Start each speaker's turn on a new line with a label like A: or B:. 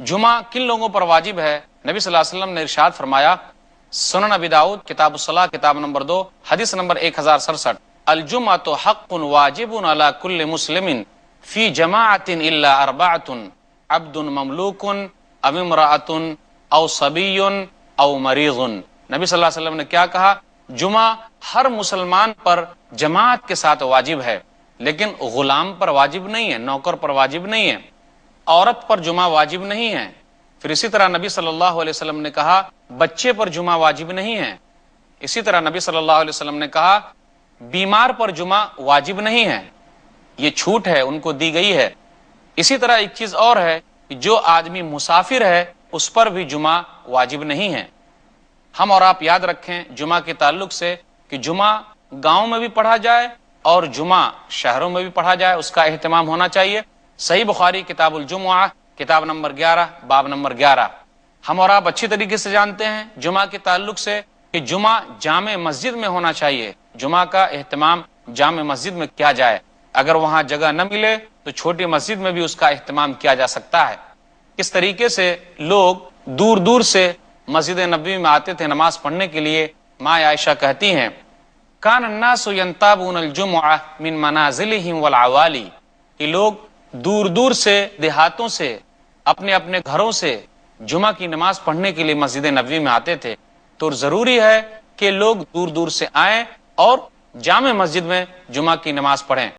A: جمعہ کن لوگوں پر واجب ہے؟ نبی صلی اللہ علیہ وسلم نے ارشاد فرمایا، سنن ابی داؤد کتاب الصلاۃ کتاب نمبر 2 حدیث نمبر 1067، الجمعۃ حق واجب علی کل مسلم فی جماعۃ الا اربعۃ عبد مملوک او امرأۃ او صبی او مریض۔ نبی صلی اللہ علیہ وسلم نے کیا کہا؟ جمعہ ہر مسلمان پر جماعت کے ساتھ واجب ہے، لیکن غلام پر واجب نہیں ہے، نوکر پر واجب نہیں ہے، عورت پر جمعہ واجب نہیں ہے۔ پھر اسی طرح نبی صلی اللہ علیہ وسلم نے کہا بچے پر جمعہ واجب نہیں ہے۔ اسی طرح نبی صلی اللہ علیہ وسلم نے کہا بیمار پر جمعہ واجب نہیں ہے، یہ چھوٹ ہے، ان کو دی گئی ہے۔ اسی طرح ایک چیز اور ہے کہ جو آدمی مسافر ہے اس پر بھی جمعہ واجب نہیں ہے۔ ہم اور آپ یاد رکھیں جمعہ کے تعلق سے کہ جمعہ گاؤں میں بھی پڑھا جائے اور جمعہ شہروں میں بھی پڑھا جائے، اس کا اہتمام ہونا چاہیے۔ صحیح بخاری کتاب الجمعہ کتاب نمبر 11 باب نمبر 11۔ ہم اور آپ اچھی طریقے سے جانتے ہیں جمعہ کے تعلق سے کہ جمعہ جامع مسجد میں ہونا چاہیے۔ جمعہ کا اہتمام جامع مسجد میں کیا جائے، اگر وہاں جگہ نہ ملے تو چھوٹی مسجد میں بھی اس کا اہتمام کیا جا سکتا ہے۔ اس طریقے سے لوگ دور دور سے مسجد نبوی میں آتے تھے نماز پڑھنے کے لیے۔ ماں عائشہ کہتی ہیں کان الناس ینتابون الجمعہ من منازلہم والعوالی، کہ لوگ دور دور سے دیہاتوں سے اپنے اپنے گھروں سے جمعہ کی نماز پڑھنے کے لیے مسجد نبوی میں آتے تھے۔ تو ضروری ہے کہ لوگ دور دور سے آئیں اور جامع مسجد میں جمعہ کی نماز پڑھیں۔